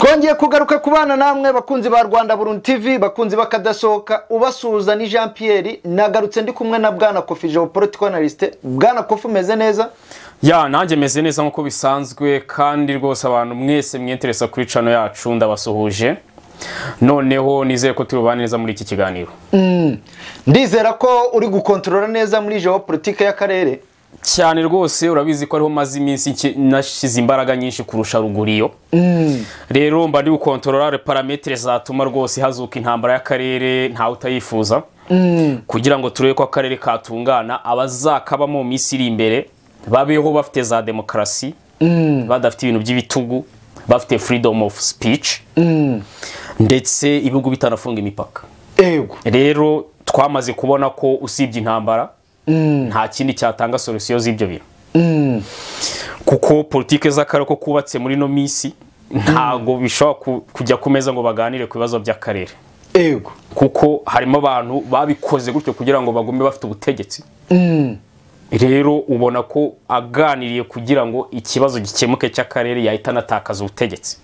twongeye kugaruka kubana namwe bakunzi ba Rwanda Burundi TV, bakunzi bakadasohoka, ubasuhuza ni Jean Pierre. Nagarutse ndi kumwe na Bwana Kofi, geopolitical analyst. Bwana Kofi, umeze neza? Ya, nanjye meze neza nkuko bisanzwe, kandi rwose abantu mwese mwiyenteresa kuri channel yacu ndabasuhuje. Noneho nizeye ko turubana neza muri iki kiganiro. Ndizera ko uri gukontrola neza muri geopolitike y'akarere. Cyane rwose, urabizi ko ariho mazi iminsi nashize imbaraga nyinshi kurusha ruguriyo. Rero mba ndi gukontrola parametre zatuma rwose hazuka intambara y'akarere nta utayifuza. Kugira ngo turebe ko akarere katungana, abazakaba mu minsi iri imbere babeho bafite za demokrasi, badafite ibintu by'ibitugu, bafite freedom of speech, ndetse ibihugu bitanafunga imipaka. Rero twamaze kubona ko usibye intambara nta kindi cyatanga solution z'ibyo bintu. Kuko politike z'akarere ko kubatse muri no misi ntago bishobora kujya kumeza ngo baganire ku bibazo by'akarere. Kuko harimo abantu babikoze gutyo kugira ngo bagume bafite ubutegetsi. Rero ubona ko aganiriye kugira ngo ikibazo gikemuke cy'akarere yahita natakaza ubutegetsi.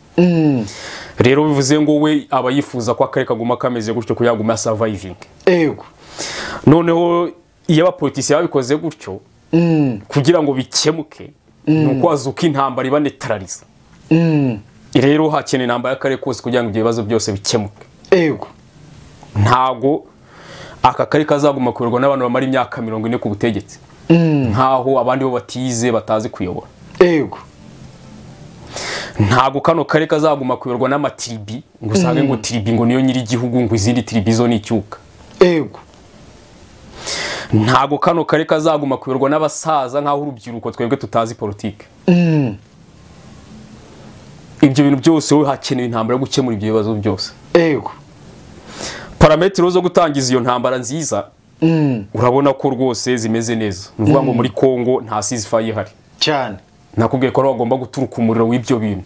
Rero bivuze ngo we abayifuza ko akarere kaguma kameze gutyo kugira ngo surviving. Noneho iyo abapolitisi babikoze gutyo kugira ngo bikemuke nuko azuka intambara iba neutralize. Rero hakeneye intambara y'akarere kose kugira ngo ibyo bibazo byose bikemuke. Ntago aka karere kazaguma kuyoborwa n'abantu bamara imyaka 40 ku butegetsi. Nkaho abandi bo batize batazi kuyobora. Ntago kano karere kazaguma kuyoborwa n'amatribi ngo usange ngo tribi ngo niyo nyiri igihugu ngo izindi tribi zo n'icyuka. Ntago kano karere kazaguma kuyoborwa n'abasaza nkaho urubyiruko twebwe tutazi politike. Ibyo bintu byose we hakeneye intambara yo gukemura ibyo bibazo byose. Parametre zo gutangiza iyo ntambara nziza urabona ko rwose zimeze neza. Nuvuga ngo muri Kongo nta ceasefire ihari cyane. Nakubwiye ko bagomba guturuka umuriro w'ibyo bintu.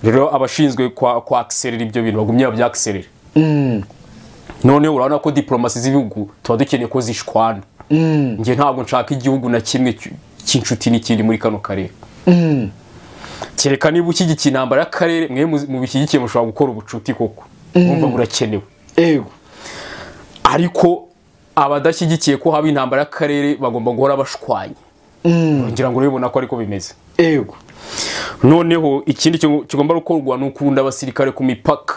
Rero abashinzwe kwa accelerate ibyo bintu bagumye bya accelerate. None urabona ko diplomasi z'ibihugu tuba dukeneye ko zishwana. Nge ntabwo nshaka igihugu na kimwe cy'inshuti n'ikindi muri kano karere. Kereka niba ukigikiye intambara y'akarere mwe mu bishyigikiye mushobora gukora ubucuti koko. Umva burakenewe. Ariko abadashyigikiye ko haba intambara y'akarere bagomba guhora bashwanye. Ngira ngo urabona ko ariko bimeze. Noneho ikindi kigomba gukorwa no ukunda abasirikare ku mipaka.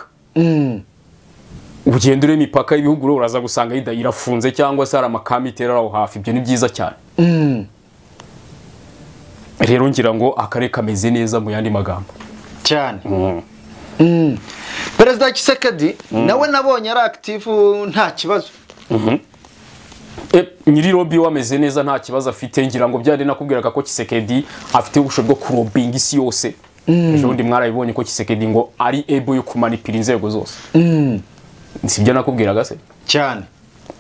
Ugendere imipaka y'ibihugu uraza gusanga irafunze cyangwa se hari amakamite aho hafi. Ibyo ni byiza cyane. Rero ngira ngo akarere kameze neza mu yandi magambo cyane. Perezida Tshisekedi nawe nabonye ari active nta kibazo. Nyiri lobby wameze neza nta kibazo afite. Ngira ngo byari nakubwiraga ko Tshisekedi afite ubushobozi bwo kurobinga isi yose. Ejo ndi mwarabibonye ko Tshisekedi ngo ari able yo kumanipira inzego zose. Sibyo nakubwiraga se cyane.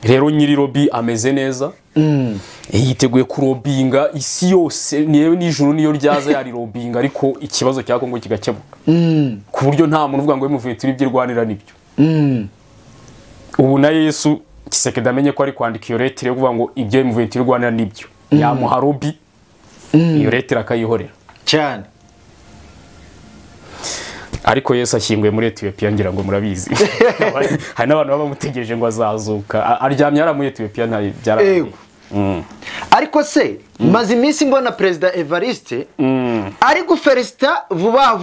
Rero nyiri lobby ameze neza. Yiteguye kurobinga isi yose, niyewe n'ijuru niyo ryaza yari lobinga, ariko ikibazo cya Kongo kigakemuka. Ku buryo nta muntu uvuga ngo muvuye turi byirwanira nibyo. Ubu na Yesu Tshisekedi amenye ko ari kwandika iyo letter yo kuvuga ngo ibyo muvuye turi rwanira nibyo. Yamuha lobby iyo letter akayihorera cyane. Ariko Yesu ashyinguye muri Ethiopia ngira ngo murabizi. Hari n'abantu baba mutegereje ngo azazuka. Aryamye ara muri Ethiopia nta byara. Ariko se maze iminsi mbona Perezida Evariste ari gufelicita vuba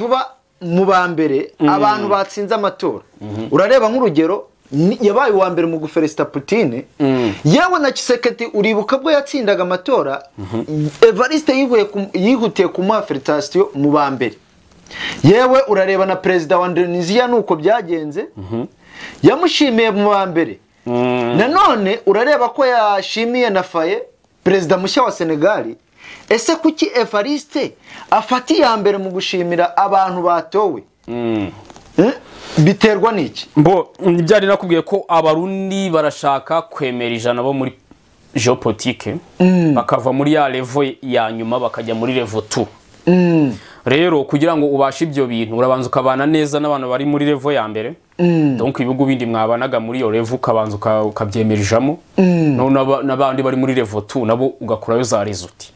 mu bambere abantu batsinze amatora. Urareba nk'urugero yabaye uwa mbere mu gufelicita Putin. Yewe na Tshisekedi uribuka bwo yatsindaga amatora, Evariste yihutiye kumuha felicitation mu bambere. Yewe urareba na Perezida wa Indonesia nuko byagenze, yamushimiye mu bambere. Nanone urareba ko yashimiye na Faye, Perezida mushya wa Senegal. Ese kuki Evariste afati ya mbere mu gushimira abantu batowe? Biterwa n'iki? Byari nakubwiye ko abarundi barashaka kwemera ijana bo muri geopolitique bakava muri ya level ya nyuma bakajya muri level 2. Rero kugira ngo ubashe ibyo bintu urabanza ukabana neza n'abantu bari muri level ya mbere. Donc ibihugu bindi mwabanaga muri yo level ukabanza ukabyemerijamo. None n'abandi bari muri level 2 nabo ugakurayo za result.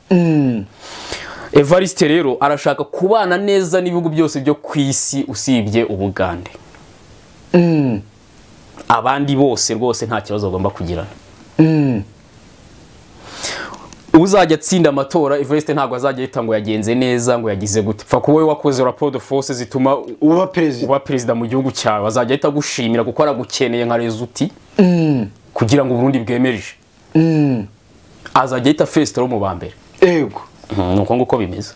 Evariste rero arashaka kubana neza n'ibihugu byose byo ku isi usibye Ubugande. Abandi bose rwose nta kibazo bagomba kugirana. Uzajya atsinda amatora Evariste ntabwo azajya yita ngo yagenze neza ngo yagize gute. Pfa kuba we wakoze rapport de force zituma uba perezida mu gihugu cyawe azajya yita gushimira kuko aragukeneye nka resulti kugira ngo Burundi bwemerije. Azajya yita first mu bambere. Ego. Nuko nguko bimeze.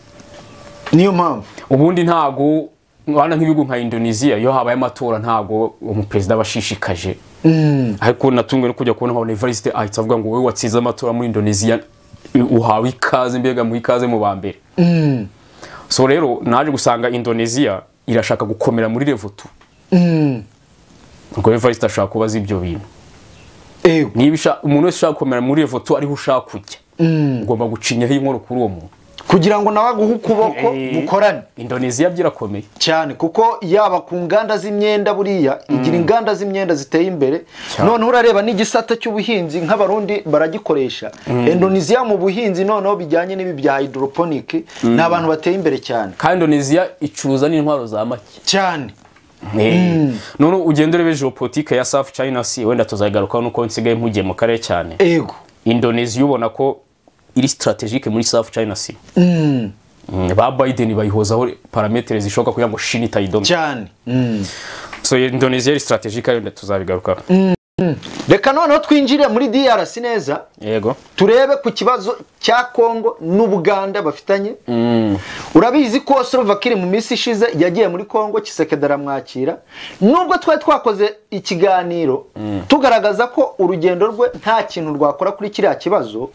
Niyo mpamvu Ubundi ntago wana nk'ibihugu nka Indonesia yo habaye amatora ntago umuperezida bashishikaje. Ariko natungwe no kujya kubona nka Evariste ahita avuga ngo wewe watsinze amatora muri Indonesia uhawe ikaze mbega mu ikaze mu bambere. So rero naje gusanga Indonesia irashaka gukomera muri level 2. Ngo Evariste ashaka kubaza ibyo bintu. Niba umuntu wese ushaka gukomera muri level 2 ariho ushaka kujya. Ugomba gucinyaho inkoro kuri uwo muntu kugira ngo nawe aguhe ukuboko mukorane. Indonesia byirakomeye cyane kuko yaba ku nganda z'imyenda buriya igira inganda z'imyenda ziteye imbere. None urareba n'igisata cy'ubuhinzi nk'abarundi baragikoresha. Indonesia mu buhinzi noneho bijyanye n'ibi bya hydroponic n'abantu bateye imbere cyane. Kandi Indonesia icuruza n'intwaro za make cyane. None ugendere geopolitique ya South China Sea wenda tuzagaruka nuko nsigaye mpugiye mu karere cyane. Ego. Indonesia ubona ko iri strategique muri South China Sea. Ba Biden bayihozaho parametres zishoka kugira ngo China itayidome cyane. So Indonesia iri strategique ayo tuzabigaruka. Reka noneho twinjire muri DRC neza. Yego. Turebe ku kibazo cya Kongo n'Ubuganda bafitanye. Urabizi ko Slovakiri mu minsi ishize yagiye muri Kongo Tshisekedi aramwakira. Nubwo twari twakoze ikiganiro tugaragaza ko urugendo rwe nta kintu rwakora kuri kiriya kibazo.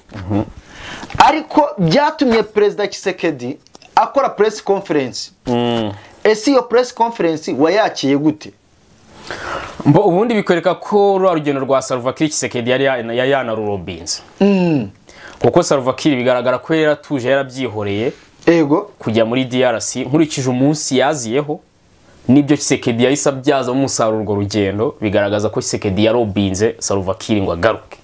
Ariko byatumye Perezida Tshisekedi akora press conference. Ese iyo press conference wayakiye gute? Ubundi bikwereka ko rugendo rwa Salvakiri Tshisekedi yari yanarurobinze. Kuko Salvakiri bigaragara ko yaratuje yarabyihoreye. Ego. Kujya muri DRC nkurikije umunsi yaziyeho nibyo Tshisekedi yahise abyaza mu musaruro urwo rugendo bigaragaza ko Tshisekedi yarobinze Salvakiri ngo agaruke.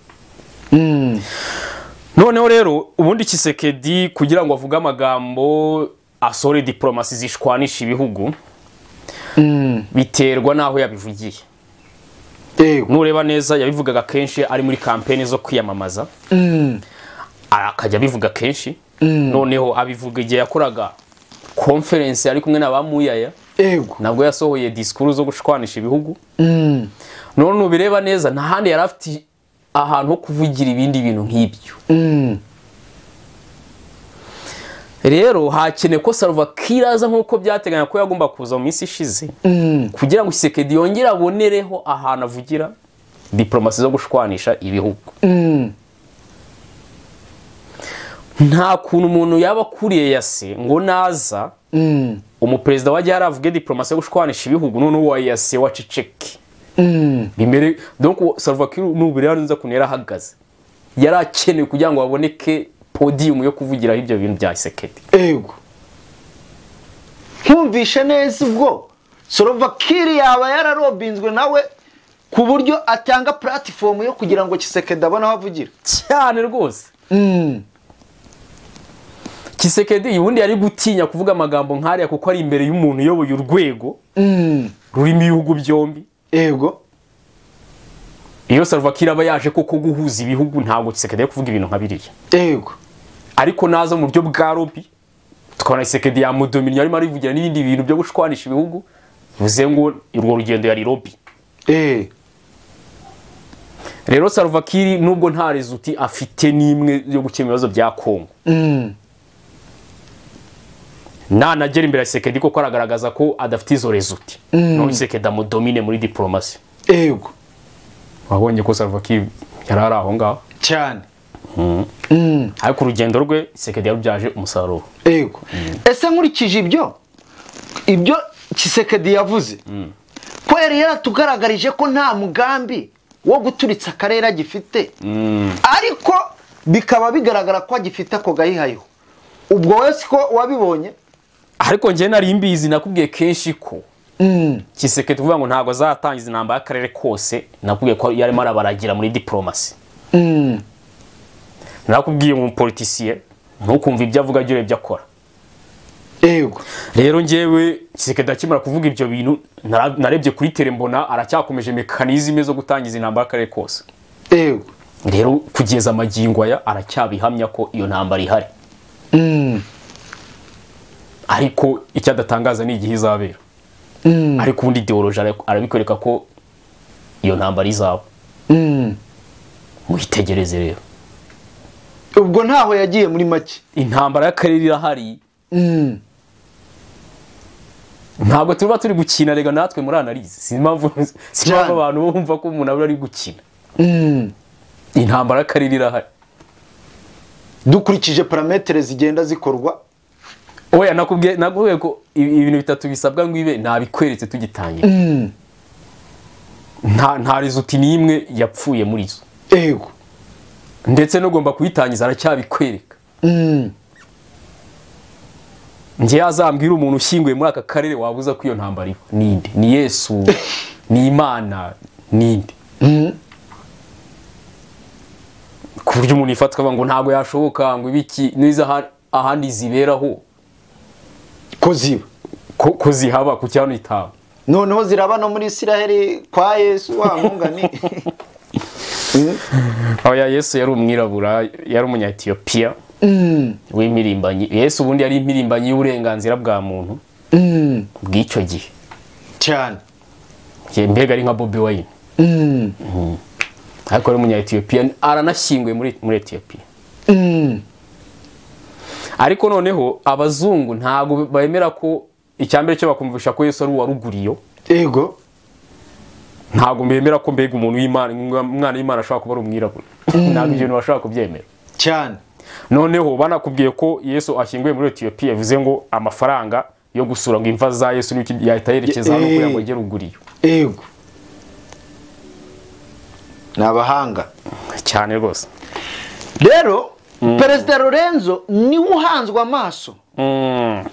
Noneho rero ubundi Tshisekedi kugira ngo avuge amagambo asore diplomasi zishwanisha ibihugu biterwa naho yabivugiye. Nureba neza yabivugaga kenshi ari muri campaign zo kwiyamamaza. Akajya bivuga kenshi. Noneho abivuga igihe yakoraga conference ari kumwe n'abamuyaya. Nabwo yasohoye discours zo gushwanisha ibihugu. None nubireba neza nta handi yarafite ahantu ho kuvugira ibindi bintu nk'ibyo. Rero hakene ko Salvakiri aza nkuko byateganya ko yagomba kuza mu minsi ishize kugira ngo Tshisekedi yongere abonereho ahantu avugira diplomasi zo gushwanisha ibihugu. Nta kuntu umuntu yaba kuriye yase ngo naza umuperezida wajya yaravuge diplomasi yo gushwanisha ibihugu none uwo yase waceceke. Bimere donc Salvakiri nubire yanza kunera hagaze yarakeneye kugira ngo baboneke podium yo kuvugira ibyo bintu bya Tshisekedi. Ego. Nkumvishe neza ubwo Salvakiri yaba yararobinzwe nawe ku buryo atanga platform yo kugira ngo Tshisekedi abone aho avugira cyane rwose. Tshisekedi yubundi yari gutinya kuvuga amagambo nk'ariya kuko ari imbere y'umuntu uyoboye urwego rurimo ibihugu byombi. Ego. Iyo Salvakiri aba yaje koko guhuza ibihugu ntabwo Tshisekedi kuvuga ibintu nka biriya. Ego. Ariko naza mu buryo bwa lobby tukabona Tshisekedi yamudominiye arimo arivugira n'ibindi bintu byo gushwanisha ibihugu bivuze ngo urwo rugendo yari lobby. Rero Salvakiri nubwo nta resulti afite nimwe yo gukemura ibibazo bya Kongo. Nanagera imbere ya Tshisekedi ko aragaragaza ko adafite izo resulti. No Tshisekedi amudomine muri diplomasi. Ego. Wabonye ko Salvakiri yarara aho ngaho cyane. Ariko urugendo rwe Tshisekedi yarubyaje umusaruro. Ego. Ese nkurikije ibyo Tshisekedi yavuze ko yari yaratugaragaje ko nta mugambi wo guturitsa akarere agifite. Ariko bikaba bigaragara ko agifite ako gahihayo. Ubwo wese ko wabibonye. Ariko nje nari imbizi nakubwiye kenshi ko Tshisekedi tuvuga ngo ntago azatangiza inamba y'akarere kose nakubwiye ko yarimo arabaragira muri diplomasi. Nakubwiye mu politicien ntukumva ibyo avuga byo akora. Yego. rero njyewe Tshisekedi akimara kuvuga ibyo bintu narebye kuri tele mbona aracyakomeje mekanizme zo gutangiza intambara akarere kose. Yego. Rero kugeza amagingo aya aracyabihamya ko iyo ntambara ihari. Ariko icyo adatangaza ni igihe izabera. Ariko ubundi ideology arabikwereka ko iyo ntambara izaba. Muhitegereze rero. Ubwo ntaho yagiye muri make. Intambara y'akarere irahari. Ntabwo tuba turi gukina rega natwe muri analize. Simpamvu abantu bumva ko umuntu ari gukina. Intambara y'akarere irahari. Dukurikije parametere zigenda zikorwa. Oya nakubwiye ko ibintu bitatu bisabwa ngo ibe nabikweretse tugitangira. Nta result nimwe yapfuye muri zo. Yego. Ndetse no gomba kuyitangiza aracyabikwereka. Ngiye azambwira umuntu ushyinguye muri aka karere wabuza ko iyo ntambara iba. Ninde? Ni Yesu, ni Imana, ninde? Ku buryo umuntu ifatwa ngo ntabwo yashoboka ngo ibiki niza ahandi ziberaho ko zihaba ku cyano itaba. Noneho ziraba no muri Isiraheli kwa Yesu wa mungani. Oya Yesu yari umwirabura, yari umunya-Ethiopia. W'imirimbanyi. Yesu ubundi yari imirimbanyi y'uburenganzira bwa muntu. Bw'icyo gihe. Cyane. Mbega ari nka Bobi Wine. Ariko ari umunya-Ethiopia aranashyinguye muri Ethiopia. Ariko noneho abazungu ntago bemera ko icyambere cyo bakumvisha ko Yesu ari uwaruguriyo. Yego. Ntago mbemera ko mbega umuntu w'Imana umwana w'Imana ashaka kuba ari umwirabura. Ntago ibyo bashaka kubyemera. Cyane. Noneho banakubwiye ko Yesu ashyinguye muri Ethiopia bivuze ngo amafaranga yo gusura ngo imva za Yesu n'iki yahita yerekeza no kugira ngo agere uguriyo. Yego. Nabahanga cyane rwose. Rero Perezida Lorenzo ni uhanzwe amaso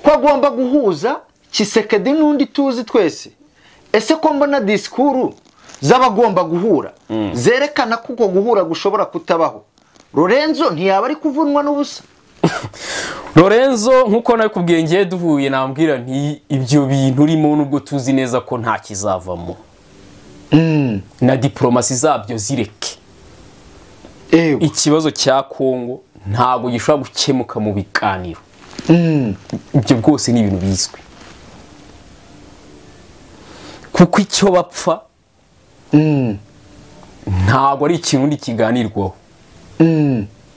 ko agomba guhuza Tshisekedi n'undi tuzi twese. Ese ko mbona disikuru z'abagomba guhura zerekana ko uko guhura gushobora kutabaho. Lorenzo ntiyaba ari kuvunwa n'ubusa. Lorenzo nkuko nakubwiye ngiye duhuye nambwira nti ibyo bintu urimo nubwo tuzi neza ko nta kizavamo. Na diplomasi zabyo zireke. Ikibazo cya Kongo ntago gishobora gukemuka mu biganiro. Ibyo bwose ni ibintu bizwi. Kuko icyo bapfa ntago ari ikintu ndi kiganirwaho.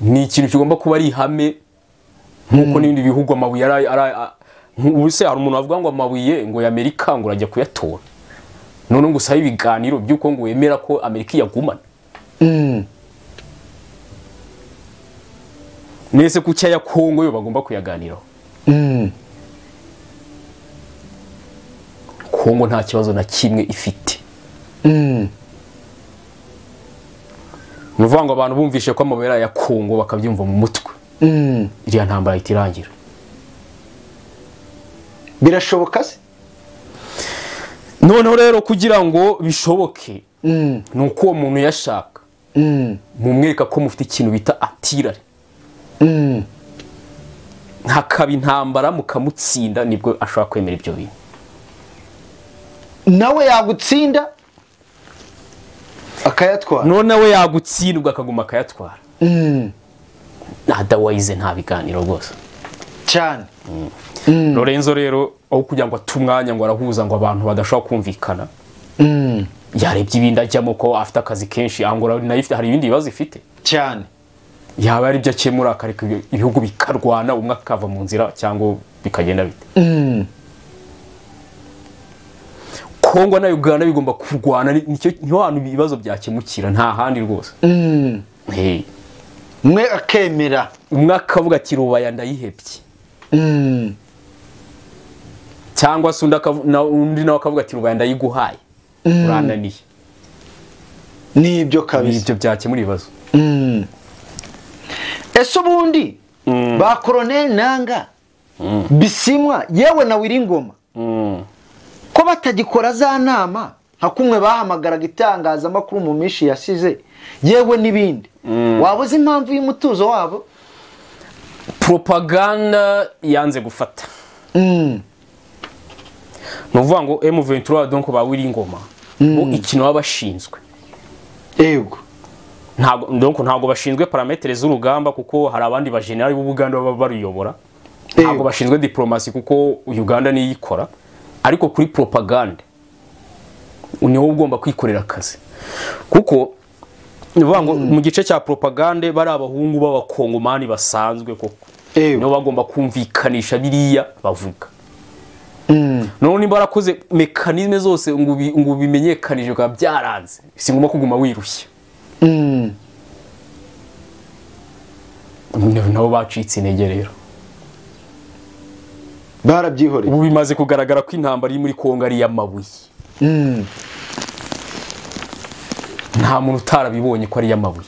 Ni ikintu kigomba kuba ari ihame nkuko n'ibindi bihugu amabuye ubuse hari umuntu avuga ngo amabuye ngo y'Amerika ngo urajya kuyatora. None ngo usaba ibiganiro by'uko ngo wemera ko Amerika yagumana. Nese ku cya Kongo yo bagomba kuyaganiraho. Kongo nta kibazo na kimwe ifite. Nuvuga ngo abantu bumvishe ko amabera ya Kongo bakabyumva mu mutwe. Iriya ntambara itirangira. Birashoboka se? Noneho rero kugira ngo bishoboke nuko uwo muntu yashaka mumwereka ko mufite ikintu bita atirare. Hakaba intambara mukamutsinda nibwo ashobora kwemera ibyo bintu. Nawe yagutsinda akayatwara. Noneho yagutsindwa akaguma akayatwara. Otherwise nta biganiro rwose. Cyane. Lorenzo rero aho kugira ngo atumwanya ngo arahuza ngo abantu badashobora kumvikana. Yarebye ibindi ajyamo ko afite akazi kenshi angora nayifite hari ibindi bibazo ifite. Cyane. Yaba ari byo akemura akareka ibihugu bikarwana umwe akava mu nzira cyangwa bikagenda bite. Kongo na Uganda bigomba kurwana niho hantu ibibazo byakemukira nta handi rwose. Umwe akemera umwe akavuga ati rubaya ndayihebye. Cyangwa se undi nawe akavuga ati rubaya ndayiguhaye. Urananiye. Nibyo kabisa. Nibyo byakemura ibibazo. Ese ubundi ba Colonel Nanga Bisimwa yewe na Wiringoma ko batagikora za nama nka kumwe bahamagaraga itangazamakuru mu mishi yasize yewe nibindi wabuze impamvu y'umutuzo wabo? Propaganda yanze gufata. nuvuga ngo M23 donc bawiri ingoma bo ikintu babashinzwe yego ntabwo bashinzwe parametre z'urugamba kuko hari abandi ba general b'Ubuganda baba baruyobora ntabwo bashinzwe diplomasi kuko Uganda niyo ikora ariko kuri propaganda niwo ugomba kwikorera akazi kuko nuvuga ngo mu gice cya propaganda bari abahungu b'abakongomani basanzwe koko nibo bagomba kumvikanisha biriya bavuga none barakoze mekanizme zose ngo bimenyekanije kwa byaranze singoma kuguma wirushya nabo bacitse intege rero barabyihoreye ubu bimaze kugaragara ko intambara iri muri Kongo ari y'amabuye nta muntu utarabibonye ko ari y'amabuye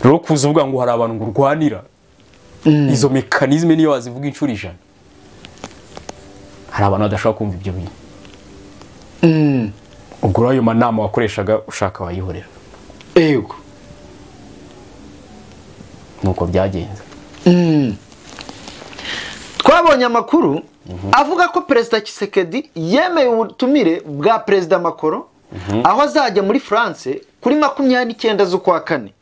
rero kuza uvuga ngo hari abantu ngo urwanira izo mekanizme niyo wazivuga inshuro 100 hari abantu badashobora kumva ibyo bintu ubwo ayo manama wakoreshaga ushaka wayihorera yego nuko byagenze twabonye amakuru avuga ko Perezida Tshisekedi yemeye ubutumire bwa Perezida Macron aho azajya muri France kuri 29 z'ukwa kane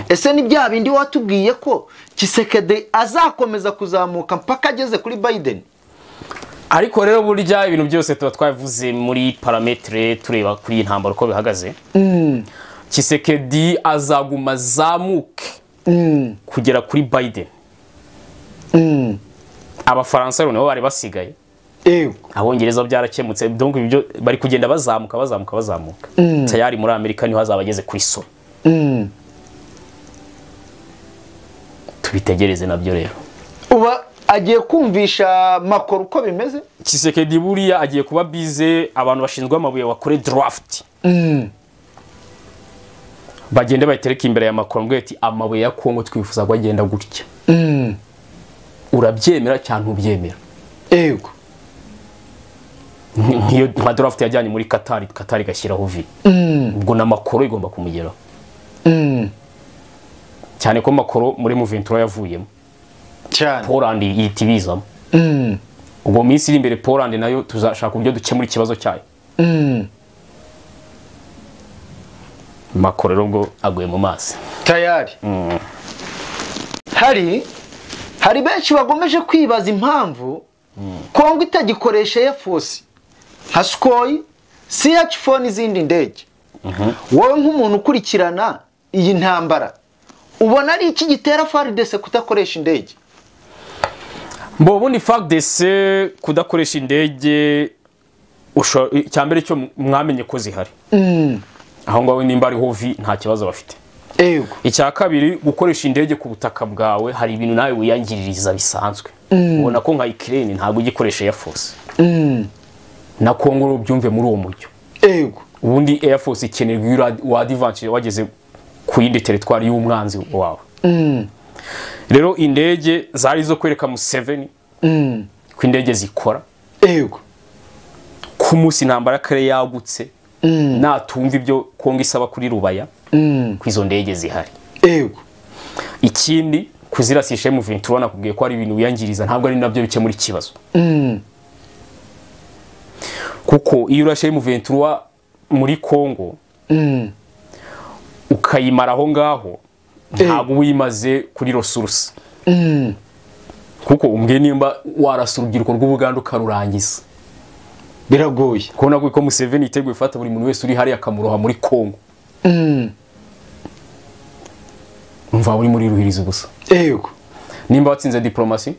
ese ni bya bindi watubwiye ko Tshisekedi azakomeza kuzamuka mpaka ageze kuri Biden ariko rero burya ibintu byose tuba twavuze muri parametre tureba kuri intambara uko bihagaze Tshisekedi azaguma zamuke kugera kuri Biden abafaransa rero nabo bari basigaye abongereza byarakemutse donc ibyo bari kugenda bazamuka tayari muri Amerika niho hazabageze kuri so tubitegereze nabyo rero uba agiye kumvisha Macron uko bimeze Tshisekedi buriya agiye kuba bize abantu bashinzwe amabuye bakore draft bagende bayitereka imbere ya Macron ngo ati amabuye ya Kongo twifuza ko agenda gutya urabyemera cyane ubyemera yego nkiyo nka draft yajyanye muri Qatar gashyiraho vi ubwo na Macron igomba kumugeraho cyane ko Macron muri M23 yavuyemo cyane Poland yitibizamo ubwo minsi iri imbere Poland nayo tuzashaka uburyo dukemura ikibazo cyayo Macron ubwo aguye mu mazi tayari hari benshi bagomeje kwibaza impamvu Kongo itagikoresha Air Force nka Sukhoi CH4 n'izindi ndege wowe nk'umuntu ukurikirana iyi ntambara ubona ari iki gitera FARDC kudakoresha indege ubundi FARDC kudakoresha indege cyambere cyo mwamenye ko zihari aho ngaho nimba ari hovi nta kibazo bafite icya kabiri gukoresha indege ku butaka bwawe hari ibintu nawe wiyangiririza bisanzwe ubona ko nka Ukraine ntabwo ugikoresha Air Force na Kongo byumve muri uwo mujyo ubundi Air Force ikenerwa wa advance wageze ku yindi territoire y'umwanzi wawe rero indege zari zo kwereka Museveni ku indege zikora ku munsi intambara kare yagutse natumva ibyo Kongo isaba kuri Rubaya kwizo ndege zihari ikindi kuzirasisha M23 nakubwiye ko ari ibintu wiyangiriza ntabwo ari nabyo bike muri kibazo kuko iyo urashe M23 muri Kongo ukayimara aho ngaho ntabwo wimaze kuri resource kuko umbwe nimba warasurugirwa rw'Ubuganda ukarurangiza biragoye kubona ko Museveni iteguye gufata buri muntu wese uri hari akamuroha muri Kongo umva uri muri ruhirizo gusa nimba watsinze diplomasi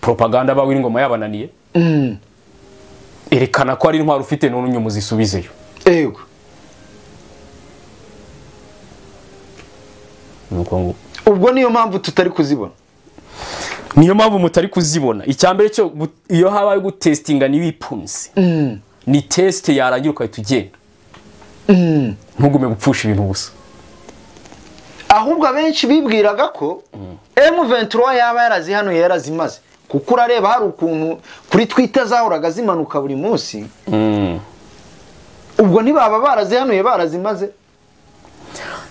propaganda bawiri ngoma yabananiye erekana ko ari intwaro ufite none unyumu zisubizeyo ubwo niyo mpamvu tutari kuzibona niyo mpamvu mutari kuzibona icyambere cyo iyo habaye gutestinga ni wipunzi ni test yarangira ukahita ugenda ntugume gupfusha ibintu gusa ahubwo abenshi bibwiraga ko M23 yaba yarazihanuye yarazimaze kuko urareba hari ukuntu kuri Twitter zahoraga zimanuka buri munsi ubwo ntibaba barazihanuye barazimaze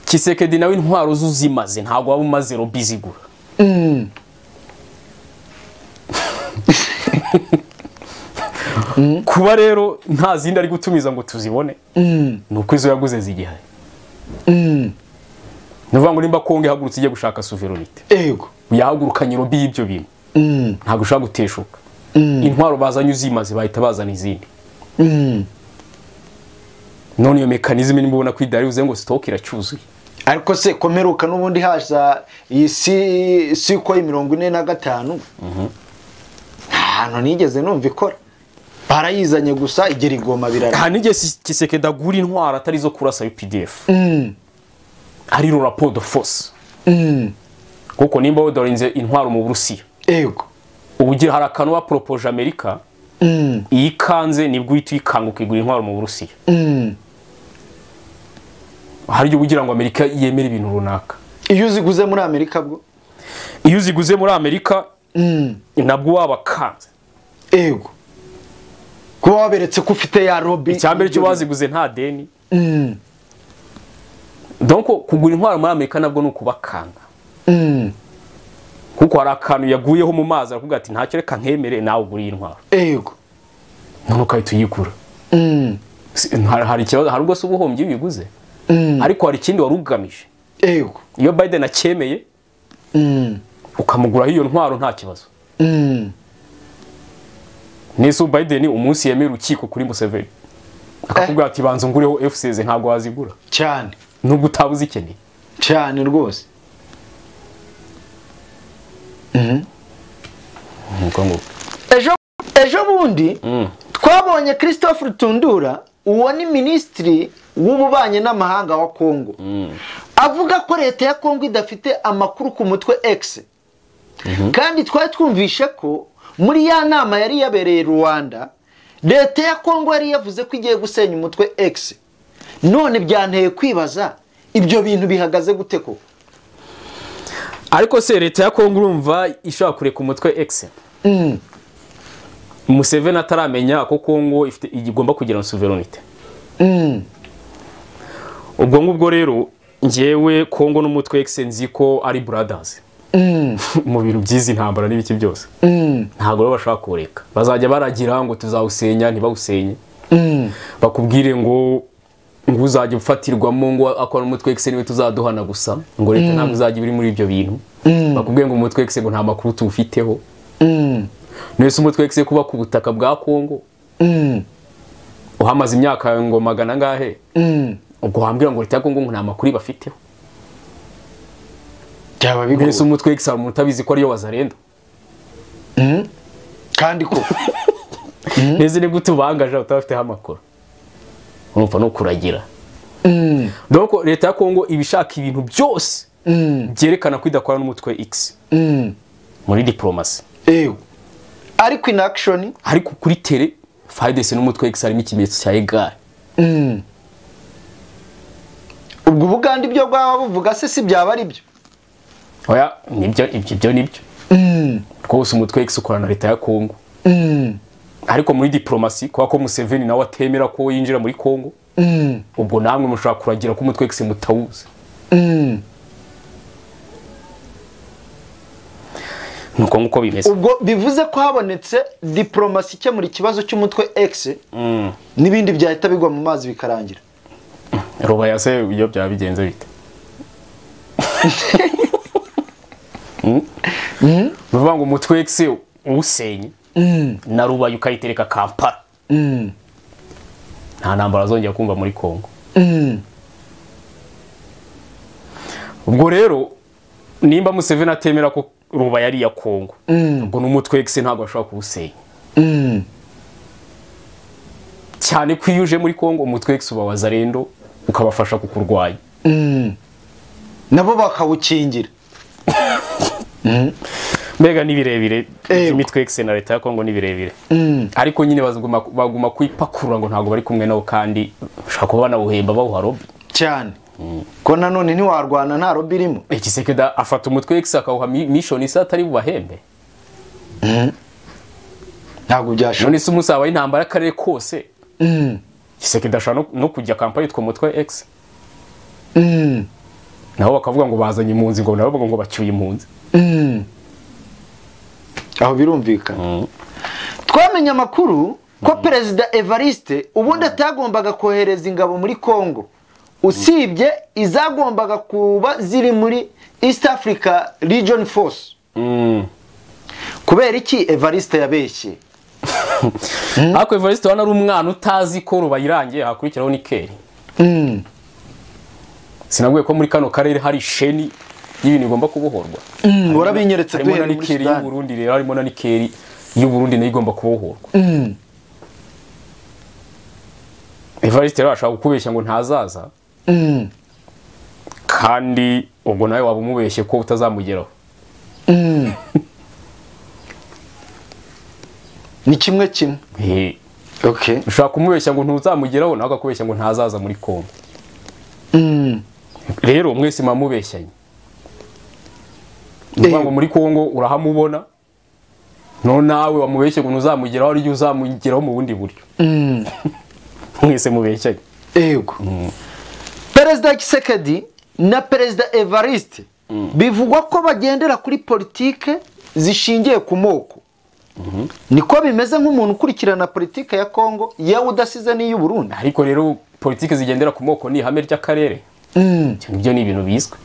Tshisekedi nawe intwaro zuzimaze ntago waba umaze robi zigura kuba rero nta zindi ari gutumiza ngo tuzibone ni uko izo yaguze zigihari. Nuvuga ngo nimba Kongo ihagurutse igiye gushaka sovereignty, yego yahagurukanye lobby y'ibyo bintu, ntabwo ushaka guteshuka. Intwaro bazanye uzimaze bahita bazana izindi. None iyo mekanizme nimba ubona kwidari uze ngo stock iracyuzuye. Ariko se komeruka n'ubundi haza iyi siko y'45 hano nigeze numva ikora, barayizanye gusa igera igoma birara. Aha nige Kisekedi agura intwaro atari zo kurasa UPDF, ari ro rapport de force. Kuko nimba wodorinze intwaro mu Burusiya, yego ubugira harakano wa propose America, iyi kanze nibwo uhita ikanguka igura intwaro mu Burusiya. Hari byo kugira ngo Amerika yemere ibintu runaka. Iyo uziguze muri Amerika bwo, iyo uziguze muri Amerika nabwo wabakanze, yego kuba waberetse ko ufite ya lobby. Icyambere cyo baziguze nta deni. Donc kugura intwaro muri Amerika nabwo nukubakanga. Kuko hari akantu yaguyeho mu mazi aravuga ati ntacyo reka nkemere nawe ugura intwaro. Yego none ukahita uyigura. Hari ikibazo, hari ubwo se ubuhombye biguze. Ariko hari ikindi warugamije. Yego iyo Biden akemeye ukamugura hiyo ntwaro nta kibazo. Neso Biden umunsi yemera urukiko kuri Museveni akakubwira ati banza ngureho FCZ ntago wazigura cyane, nubwo utabuze ikeneye cyane rwose. Ejo bundi twabonye Christophe Rutundura, uwo ni ministri w'ububanye n'amahanga wa Kongo, avuga ko leta ya Kongo idafite amakuru ku mutwe X. Kandi twari twumvishe ko muri ya nama yari yabereye Rwanda, leta ya Kongo yari yavuze ko igiye gusenya umutwe X. None byanteye kwibaza ibyo bintu bihagaze gute ko? Ariko se leta ya Kongo urumva ishaka kureka umutwe X? Museveni ataramenya ko Kongo ifite igomba kugira sovereignty. Ubwo ngubwo rero ngewe Kongo n'umutwe X nzi ko ari brothers. Mu bintu byizi ntambara n'ibiki byose. Ntago bashaka kureka. Bazajya baragira ngo tuzawusenya ntibawusenye. Bakubwire ngo uzajya ufatirwamo ngo akora umutwe X niwe tuzaduhana gusa. Ngo leta ntabwo uzajya biri muri ibyo bintu. Bakubwiye ngo umutwe X ngo nta makuru tufiteho. Nese umutwe X kuba ku butaka bwa Kongo. Uhamaze imyaka ngo magana ngahe. Ubwo hambira ngo leta ya Kongo nta makuru bafiteho. Byaba bigo. Nese umutwe X mutabizi ko ariyo wazarendo. Kandi ko neze ni gutubangaje utafite amakuru. Urumva no kuragira. Donc leta ya Kongo ibishaka ibintu byose byerekana ko idakora n'umutwe X. Muri diplomasi. Ariko in action, ariko kuri tele FARDC n'umutwe X harimo ikimenyetso cya egal. Ubwo Buganda ibyo bwaba buvuga se si byaba ari byo? Oya ibyo nibyo. Rwose umutwe X ukorana na leta ya Kongo. Ariko muri diplomasi kwa ko Museveni nawe atemera ko yinjira muri Kongo. Ubwo namwe mushaka kuragira ko umutwe X mutawuze. Nuko nguko bimeze. Ubwo bivuze ko habonetse diplomasi cye muri kibazo cy'umutwe X, nibindi byahita bigwa mu mazi bikarangira. Rubaya se iyo byabigenze bite? Bivuga ngo umutwe X usenye na Rubaya ukayitereka Kampala. Nta ntambara zongera kumva muri Kongo. Ubwo rero nimba Museveni atemera ko Rubaya ari ya Kongo, ubwo n'umutwe X ntabwo ashobora kuwusenya. Cyane kwiyuje muri Kongo umutwe X uba wazarendo ukabafasha kukurwanya. Nabo bakawukingira. Mbega ni birebire imitwe X na leta ya Kongo ni birebire. Ariko nyine baguma kwipakurura ngo ntabwo bari kumwe nabo kandi ushaka kubana buhemba bawuha lobby cyane. Ko nanone ntiwarwana nta lobby irimo. Kisekedi afata umutwe X akawuha mission isa atari bubahembe. Ntabwo byashoboka. None se umusaba intambara akarere kose. Kisekedi ashaka no kujya kampani yitwa umutwe X. Naho bakavuga ngo bazanye impunzi ngo nabo ngo bacyuye impunzi. Aho birumvikana. twamenye amakuru ko perezida Evariste ubundi atagombaga kohereza ingabo muri Congo usibye izagombaga kuba ziri muri East Africa Region Force. Kubera iki Evariste yabeshye? Ako Evariste wana ari umwana utazi ko rubayirangiye hakurikiraho Nikeri. Sinaguye ko muri kano karere hari sheni y'ibintu igomba kubohorwa. Warabinyeretse pe muri Nikeri y'u Burundi, rero harimo na Nikeri y'u Burundi nayo igomba kubohorwa. Evariste rero ashaka kukubeshya ngo ntazaza. Kandi ubwo nawe waba umubeshye ko utazamugeraho. Ni kimwe kimwe. Okay. Ushaka kumubeshya ngo ntuzamugeraho nawe akakubeshya ngo ntazaza muri Congo. Rero mwese mamubeshyanye. Ngo muri Congo urahamubona. No nawe wamubeshye ngo ntuzamugeraho ari uzamugeraho mu bundi buryo. Mwese mubeshyanye. Yego. Perezida Tshisekedi na Perezida Evariste bivugwa ko bagendera kuri politike zishingiye ku moko. Niko bimeze nk'umuntu ukurikirana politike ya Congo yawe udasize n'iy'u Burundi. Ariko rero politike zigendera ku moko ni ihame ry'akarere. Ibyo ni ibintu bizwe.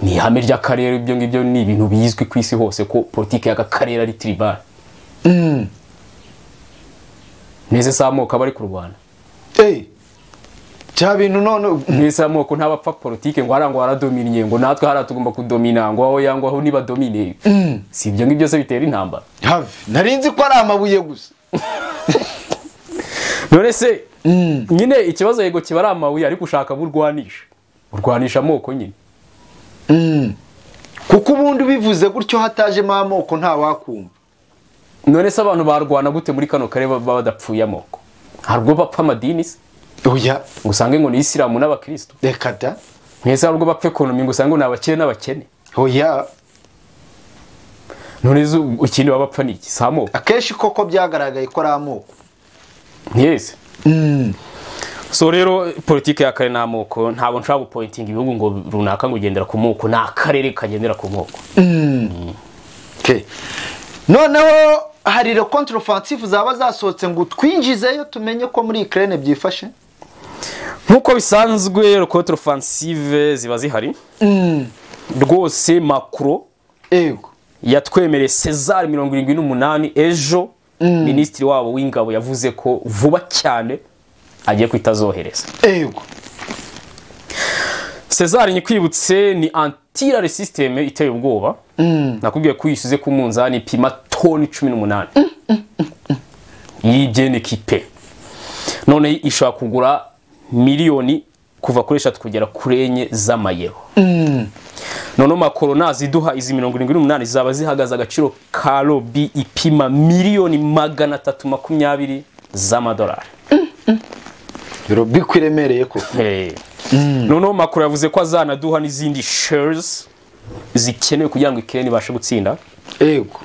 Ni ihame ry'akarere, ibyo ngibyo ni ibintu bizwi ku isi hose ko politike y'akarere ari tribal. Neze samoko abari ku Rwanda. Cya bintu none neze amoko ntabapfa politike ngo harangwa haradominiye ngo natwe hara tugomba kudomina ngo aho yangwa aho niba domine. Si ibyo ngibyo se bitera intambara. Have narinzi ko ari amabuye gusa. None se nyine ikibazo yego kiba ari amabuye ariko ushaka burwanisha amoko nyine. Kuko ubundi bivuze gutyo hatajemo amoko nta wakumva. None se abantu barwana gute muri kano kare baba badapfuye amoko? Harwo bapfa amadini se? Oya, ngusange ngo ni Isilamu n'abakristo. Reka da. Mwese harwo bapfa ekonomi ngusange ngo nabakene n'abakene. Oya. None zo ikindi babapfa niki? Samo. Akeshi koko byagaragaye ko ari amoko. Yes. So rero politike ya kare n'amoko ntabwo nshaka pointing ibihugu ngo runaka ngo ugendera ku moko na akarere kagendera ku moko. Okay. Noneho hari le contre-offensive zaba zasohotse ngo twinjizeyo tumenye ko muri Ukraine byifashe. Nkuko bisanzwe le contre-offensive ziba zihari. Rwose Macron yatwemereye César 78 ejo Minisitiri wabo w'ingabo yavuze ko vuba cyane agiye kwitazohereza. César nyikwibutse ni anti-air system iteye ubwoba. Nakubwiye ko yisize ku munzani pima toni 18. Yigene kipe. None ishaka kugura miliyoni kuva kuri 3 kugera kuri 4 z'amayero. None Macron naziduha izi 78 zaba zihagaza agaciro ka lobby ipima miliyoni 320 z'amadolari. Lobby kwiremereye ko. None Macron yavuze ko azanaduha n'izindi shares zikenewe kugira ngo Ukraine ibashe gutsinda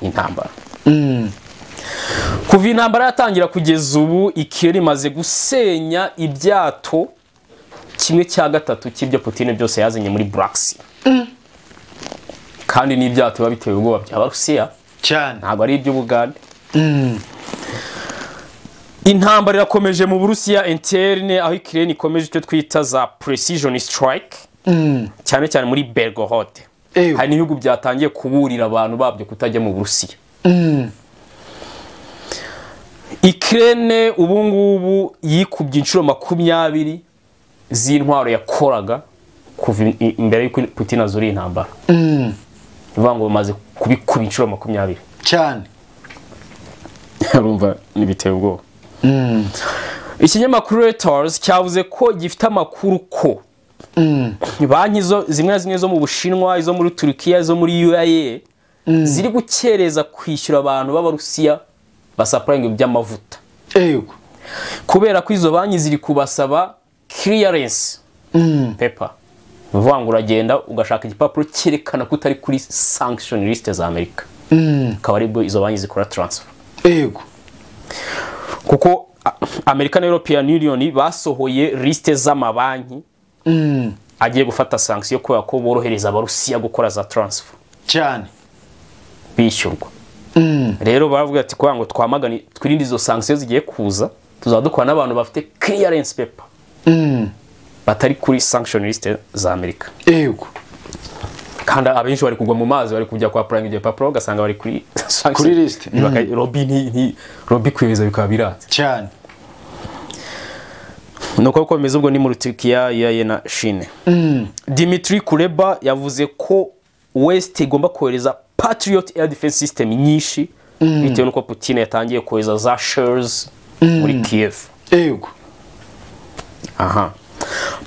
intambara. Kuva intambara yatangira kugeza ubu Ukraine imaze gusenya ibyato 1/3 cy'ibyo Putin byose yazanye muri Black Sea. Kandi n'ibyato biba bitewe ubwoba by'Abarusiya cyane ntabwo ari iby'Ubugande. Intambara irakomeje mu Burusiya interne aho Ukraine ikomeje icyo twita za precision strike cyane cyane muri Belgorod. Hari n'ibihugu byatangiye kuburira abantu babyo kutajya mu Burusiya. Ukraine ubu ngubu yikubye inshuro 20 z'intwaro yakoraga kuva imbere y'uko Putin azuri intambara. Bivango bamaze kubikuba inshuro 20 cyane. Urumva nibiteye ubwoba. Ikinyamakuru Reuters cyavuze ko gifite amakuru ko banki zimwe zo mu Bushinwa, izo muri Turkiya, izo muri UAE ziri gukereza kwishyura abantu b'Abarusiya basapurayinga by'amavuta. Kubera ko izo banki ziri kubasaba clearance paper. Bivuga ngo uragenda ugashaka igipapuro cyerekana ko utari kuri sanction list za Amerika. Akaba aribwo izo banki zikora transfer. Kuko American European Union basohoye liste z'amabanki agiye gufata sanction kubera ko borohereza Abarusiya gukora za transfer cyane bishyurwa. rero baravuga ati kwa ngo twamagane twirinde izo sanctions zigiye kuza tuzaba dukora n'abantu bafite clearance paper batari kuri sanction list za Amerika yego kandi abenshi bari kugwa mu mazi bari kujya kwa prime de papuro gasanga bari kuri kuri list Robi kwibeza bikaba biratse cyane nuko komeza ubwo ni mu Turkiya yaye na Chine Dimitri Kuleba yavuze ko West igomba kohereza Patriot Air Defense System nyinshi bitewe nuko Putin yatangiye kohereza za shells muri Kiev yego aha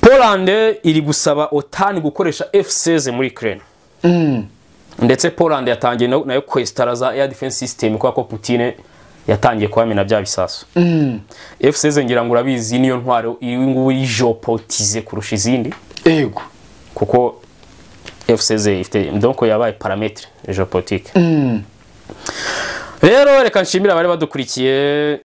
Poland iri gusaba OTAN gukoresha F-16 muri Ukraine ndetse Poland yatangiye nayo kwestara za Air Defense System kwa ko Putin yatangiye kwamena bya bisasu F-16 ngira ngo urabizi niyo ntwaro iri ngubu ijopotize kurusha izindi yego kuko F-16 ifite donc yabaye parametre geopolitique rero reka nshimira abari badukurikiye